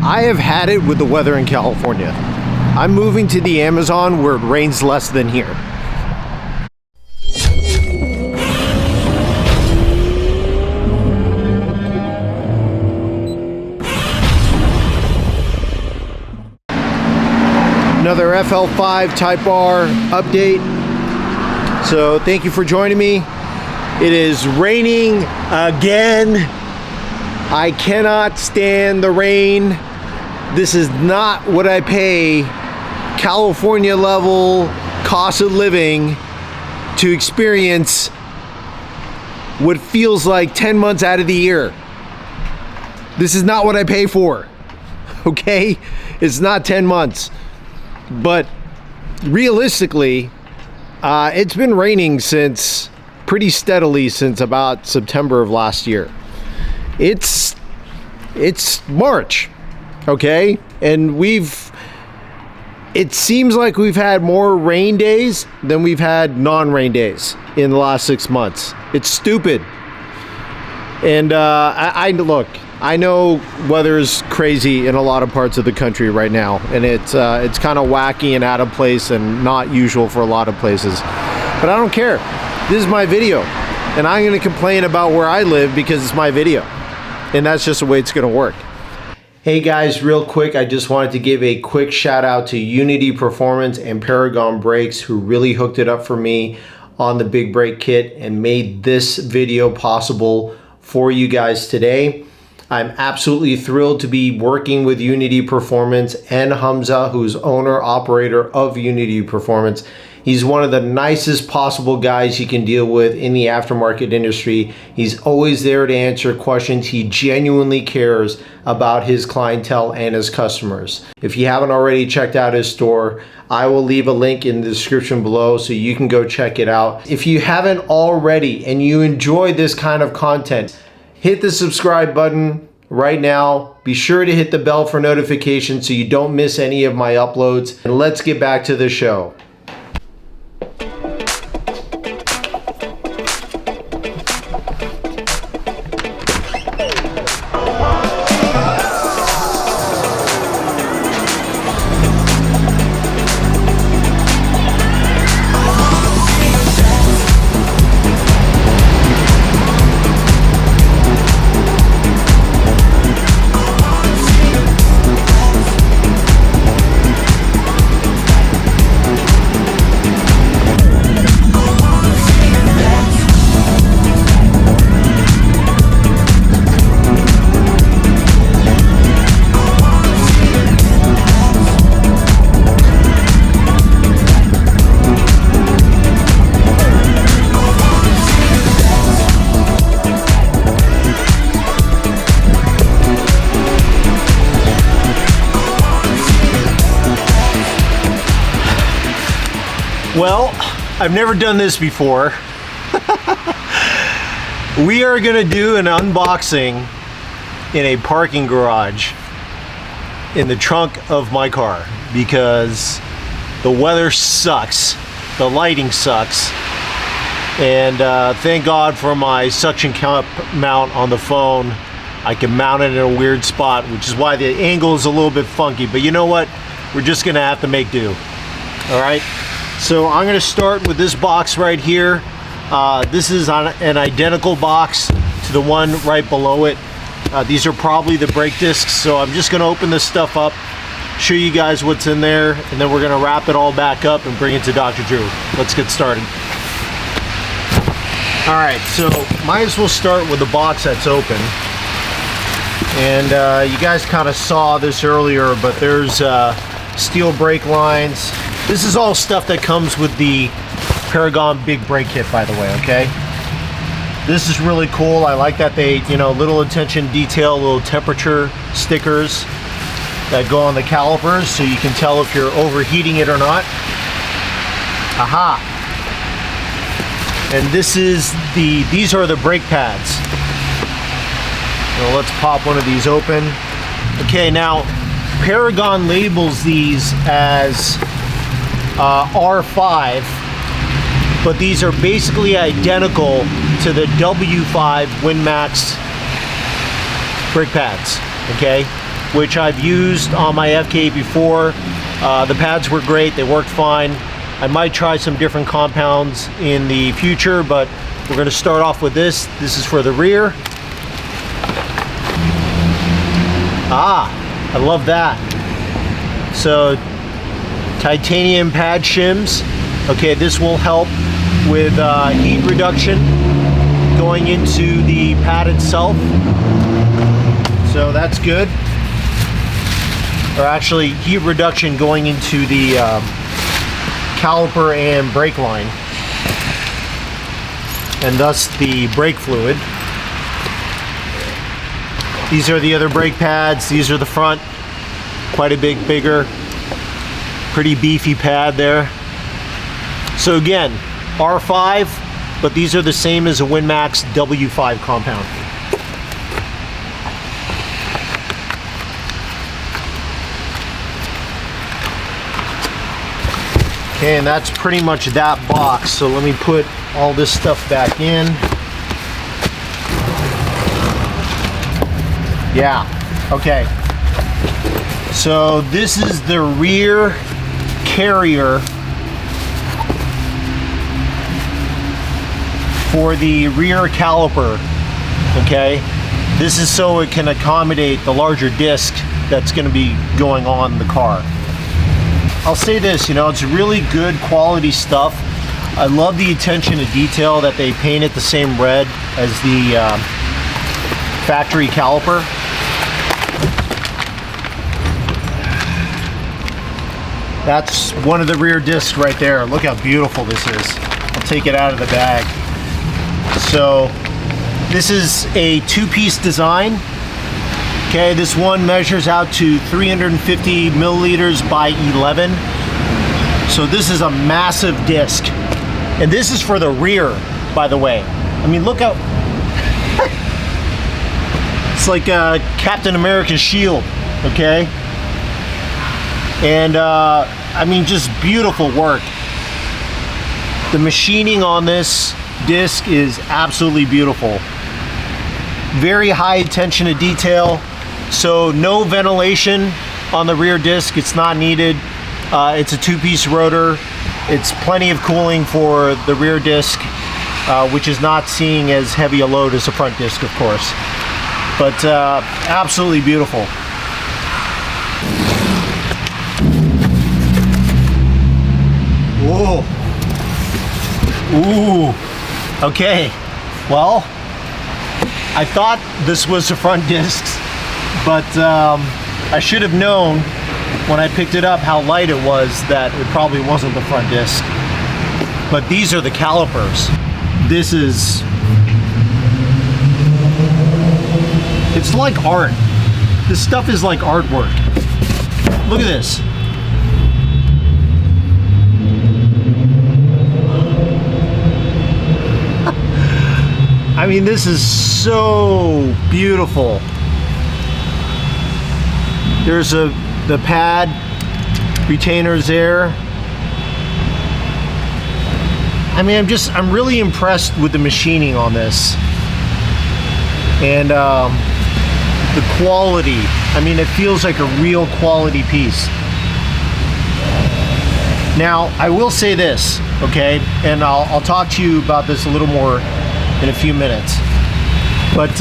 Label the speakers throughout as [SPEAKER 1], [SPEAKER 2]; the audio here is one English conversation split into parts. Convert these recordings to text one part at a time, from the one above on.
[SPEAKER 1] I have had it with the weather in California. I'm moving to the Amazon where it rains less than here. Another FL5 Type R update. So thank you for joining me. It is raining again. I cannot stand the rain. This is not what I pay California level cost of living to experience what feels like 10 months out of the year. This is not what I pay for, okay? It's not 10 months. But realistically, it's been raining pretty steadily since about September of last year. It's March, okay? And it seems like we've had more rain days than we've had non-rain days in the last 6 months. It's stupid. And I know weather's crazy in a lot of parts of the country right now, and it's kind of wacky and out of place and not usual for a lot of places. But I don't care. This is my video, and I'm going to complain about where I live because it's my video, and that's just the way it's going to work. Hey guys, real quick, I just wanted to give a quick shout out to Unity Performance and Paragon brakes, who really hooked it up for me on the big brake kit and made this video possible for you guys today. I'm absolutely thrilled to be working with Unity Performance and Humza, who's owner operator of Unity Performance. He's one of the nicest possible guys you can deal with in the aftermarket industry. He's always there to answer questions. He genuinely cares about his clientele and his customers. If you haven't already checked out his store, I will leave a link in the description below so you can go check it out. If you haven't already and you enjoy this kind of content, hit the subscribe button right now. Be sure to hit the bell for notifications so you don't miss any of my uploads. And let's get back to the show. Well, I've never done this before. We are gonna do an unboxing in a parking garage in the trunk of my car because the weather sucks, the lighting sucks, and thank God for my suction cup mount on the phone. I can mount it in a weird spot, which is why the angle is a little bit funky, but you know what? We're just gonna have to make do, all right? So I'm going to start with this box right here. This is on an identical box to the one right below it. These are probably the brake discs, so I'm just going to open this stuff up, show you guys what's in there, and then we're going to wrap it all back up and bring it to Dr. Drew. Let's get started. All right, so might as well start with the box that's open. And you guys kind of saw this earlier, but there's steel brake lines. This is all stuff that comes with the Paragon big brake kit, by the way, okay? This is really cool. I like that they, little attention detail, little temperature stickers that go on the calipers so you can tell if you're overheating it or not. Aha! And these are the brake pads. So let's pop one of these open. Okay, now Paragon labels these as R5, but these are basically identical to the W5 WinMax brake pads, okay? which I've used on my FK8 before. The pads were great, they worked fine. I might try some different compounds in the future, but we're going to start off with this. This is for the rear. I love that. So titanium pad shims. Okay, this will help with heat reduction going into the pad itself. So that's good. Or actually heat reduction going into the caliper and brake line, and thus the brake fluid. These are the other brake pads. These are the front. Quite a bigger, pretty beefy pad there. So again, R5, but these are the same as a WinMax W5 compound. Okay, and that's pretty much that box. So let me put all this stuff back in. Yeah, okay. So this is the rear carrier for the rear caliper, okay? This is so it can accommodate the larger disc that's gonna be going on the car. I'll say this, you know, it's really good quality stuff. I love the attention to detail that they painted the same red as the factory caliper. That's one of the rear discs right there. Look how beautiful this is. I'll take it out of the bag. So this is a two-piece design. Okay, this one measures out to 350 milliliters by 11. So this is a massive disc. And this is for the rear, by the way. I mean, look how... It's like Captain America's shield, okay? And I mean, just beautiful work. The machining on this disc is absolutely beautiful. Very high attention to detail. So no ventilation on the rear disc, it's not needed. It's a two-piece rotor. It's plenty of cooling for the rear disc, which is not seeing as heavy a load as the front disc, of course. But absolutely beautiful. Whoa. Ooh. Okay. Well, I thought this was the front discs, but I should have known when I picked it up how light it was that it probably wasn't the front disc. But these are the calipers. This is... It's like art. This stuff is like artwork. Look at this. I mean, this is so beautiful. There's the pad retainers there. I mean, I'm really impressed with the machining on this. And the quality. I mean, it feels like a real quality piece. Now, I will say this, okay? And I'll talk to you about this a little more in a few minutes. But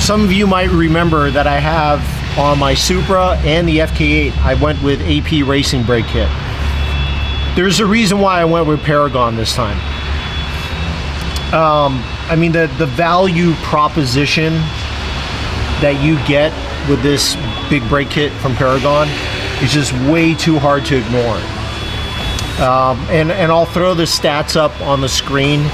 [SPEAKER 1] some of you might remember that I have on my Supra and the FK8, I went with AP Racing brake kit. There's a reason why I went with Paragon this time. I mean, the value proposition that you get with this big brake kit from Paragon is just way too hard to ignore. And I'll throw the stats up on the screen.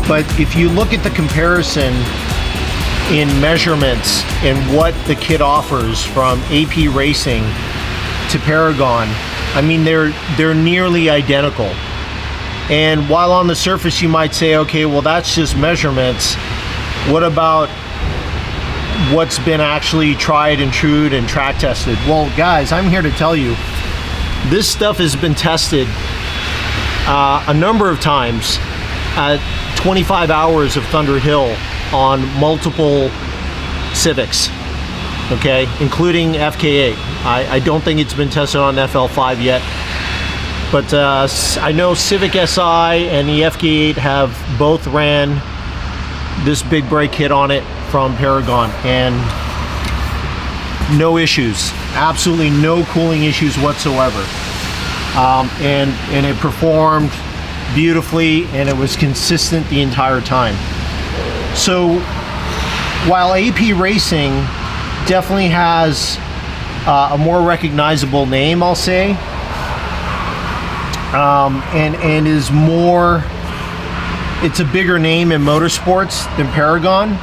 [SPEAKER 1] But if you look at the comparison in measurements and what the kit offers from AP Racing to Paragon, I mean, they're nearly identical. And while on the surface you might say, okay, well, that's just measurements. What about what's been actually tried and true and track tested? Well, guys, I'm here to tell you, this stuff has been tested a number of times at 25 hours of Thunder Hill on multiple Civics, okay, including FK8. I don't think it's been tested on FL5 yet, but I know Civic Si and the FK8 have both ran this big brake kit on it from Paragon, and no issues, absolutely no cooling issues whatsoever. And it performed beautifully, and it was consistent the entire time. So while AP Racing definitely has a more recognizable name, I'll say, and is more, it's a bigger name in motorsports than Paragon,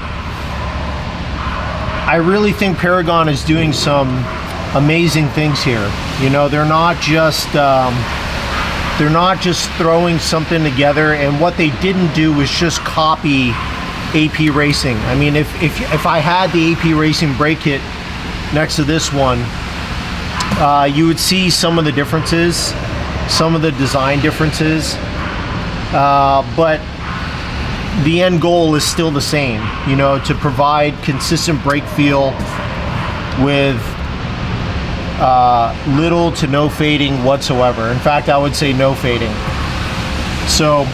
[SPEAKER 1] I really think Paragon is doing some amazing things here. You know, they're not just throwing something together, and what they didn't do was just copy AP Racing. I mean, if I had the AP Racing brake kit next to this one, you would see some of the differences, some of the design differences, but the end goal is still the same, you know, to provide consistent brake feel with little to no fading whatsoever. In fact, I would say no fading. So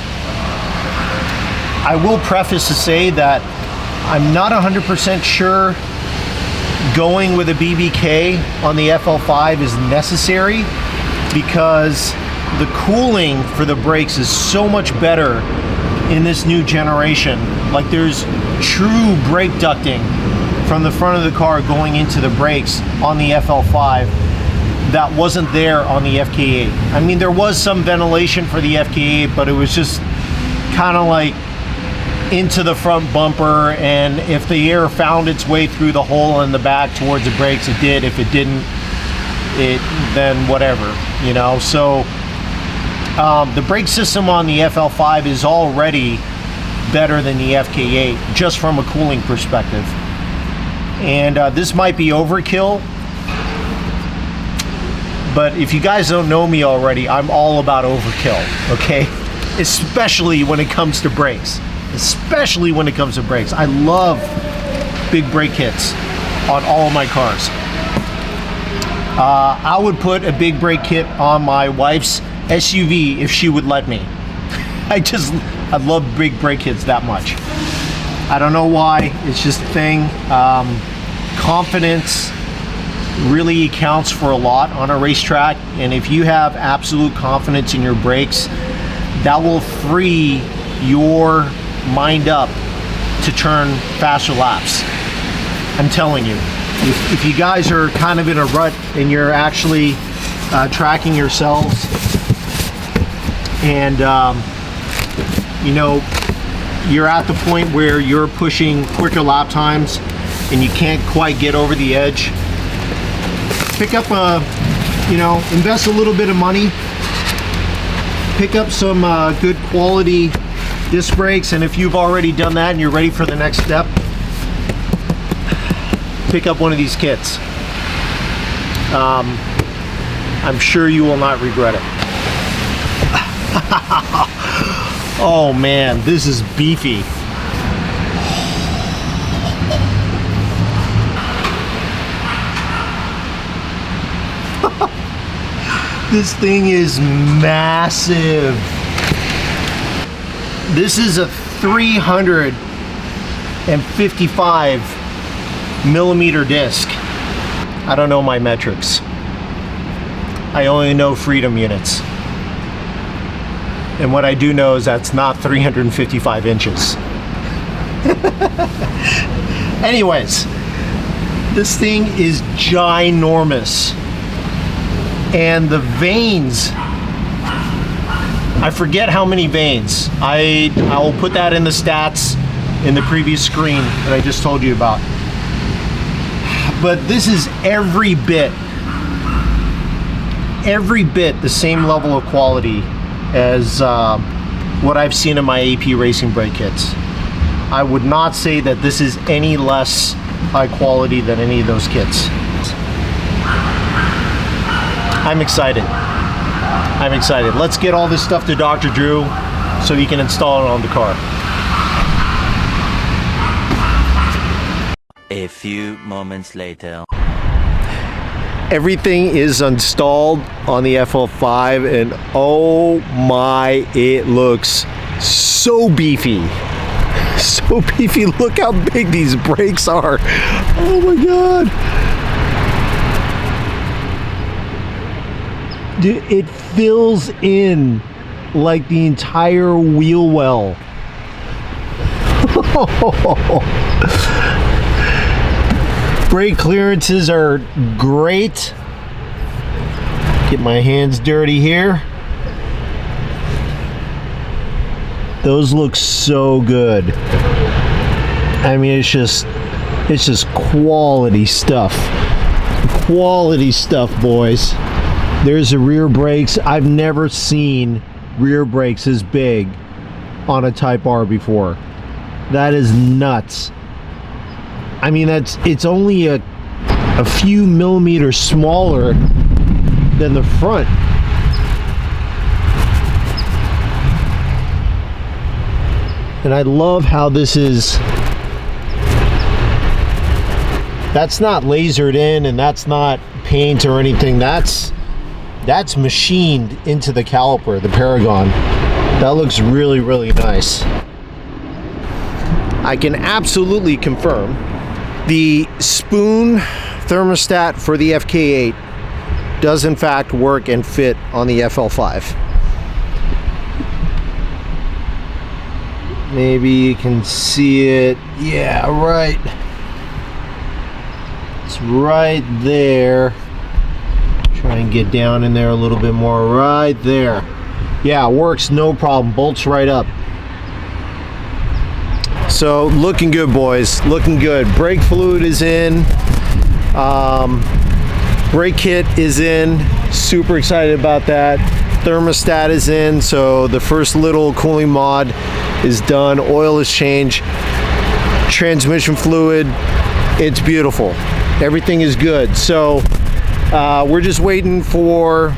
[SPEAKER 1] I will preface to say that I'm not 100% sure going with a BBK on the FL5 is necessary, because the cooling for the brakes is so much better in this new generation. Like, there's true brake ducting from the front of the car going into the brakes on the FL5 that wasn't there on the FK8. I mean, there was some ventilation for the FK8, but it was just kind of like into the front bumper, and if the air found its way through the hole in the back towards the brakes, it did. If it didn't, then whatever, you know. So the brake system on the FL5 is already better than the FK8, just from a cooling perspective. And this might be overkill, but if you guys don't know me already, I'm all about overkill, okay? Especially when it comes to brakes. Especially when it comes to brakes. I love big brake kits on all of my cars. I would put a big brake kit on my wife's SUV if she would let me. I love big brake kits that much. I don't know why, it's just a thing. Confidence really counts for a lot on a racetrack, and if you have absolute confidence in your brakes, that will free your mind up to turn faster laps. I'm telling you, if you guys are kind of in a rut and you're actually tracking yourselves, and you know, you're at the point where you're pushing quicker lap times and you can't quite get over the edge, pick up invest a little bit of money, pick up some good quality disc brakes, and if you've already done that and you're ready for the next step, pick up one of these kits. I'm sure you will not regret it. Oh man, this is beefy. This thing is massive. This is a 355 millimeter disc. I don't know my metrics. I only know freedom units. And what I do know is that's not 355 inches. Anyways, this thing is ginormous. And the vanes, I forget how many vanes. I will put that in the stats in the previous screen that I just told you about. But this is every bit the same level of quality as what I've seen in my AP Racing brake kits. I would not say that this is any less high quality than any of those kits. I'm excited. I'm excited. Let's get all this stuff to Dr. Drew so he can install it on the car.
[SPEAKER 2] A few moments later.
[SPEAKER 1] Everything is installed on the FL5 and oh my, it looks so beefy. So beefy. Look how big these brakes are. Oh my God. Dude, it fills in like the entire wheel well. Brake clearances are great. Get my hands dirty here. Those look so good. I mean, it's just quality stuff. Quality stuff, boys. There's the rear brakes. I've never seen rear brakes as big on a Type R before. That is nuts. I mean, it's only a few millimeters smaller than the front. And I love how this is, that's not lasered in and that's not paint or anything. That's machined into the caliper, the Paragon. That looks really, really nice. I can absolutely confirm the spoon thermostat for the FK8 does in fact work and fit on the FL5. Maybe you can see it. Yeah, right. It's right there. Try and get down in there a little bit more. Right there. Yeah, works no problem. Bolts right up. So looking good, boys. Looking good. Brake fluid is in. Brake kit is in. Super excited about that. Thermostat is in. So the first little cooling mod is done. Oil is changed. Transmission fluid. It's beautiful. Everything is good. So we're just waiting for,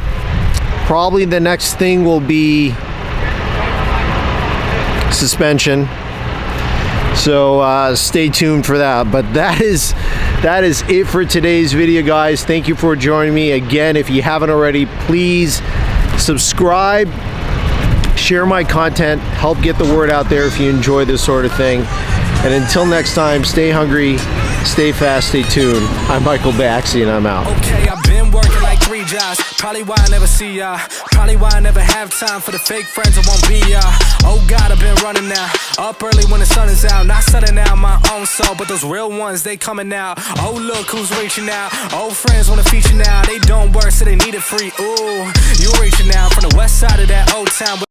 [SPEAKER 1] probably the next thing will be suspension. So stay tuned for that. But that is it for today's video, guys. Thank you for joining me again. If you haven't already, please subscribe, share my content, help get the word out there if you enjoy this sort of thing. And until next time, stay hungry, stay fast, stay tuned. I'm Michael Baxi and I'm out.
[SPEAKER 3] Okay, I've been working like 3 jobs. Probably why I never see ya. Probably why I never have time for the fake friends that won't be ya. Oh God, I've been running now. Up early when the sun is out. Not setting out my own soul, but those real ones, they coming out. Oh look who's reaching out. Old friends wanna feature now. They don't work, so they need it free. Ooh, you reaching out from the west side of that old town.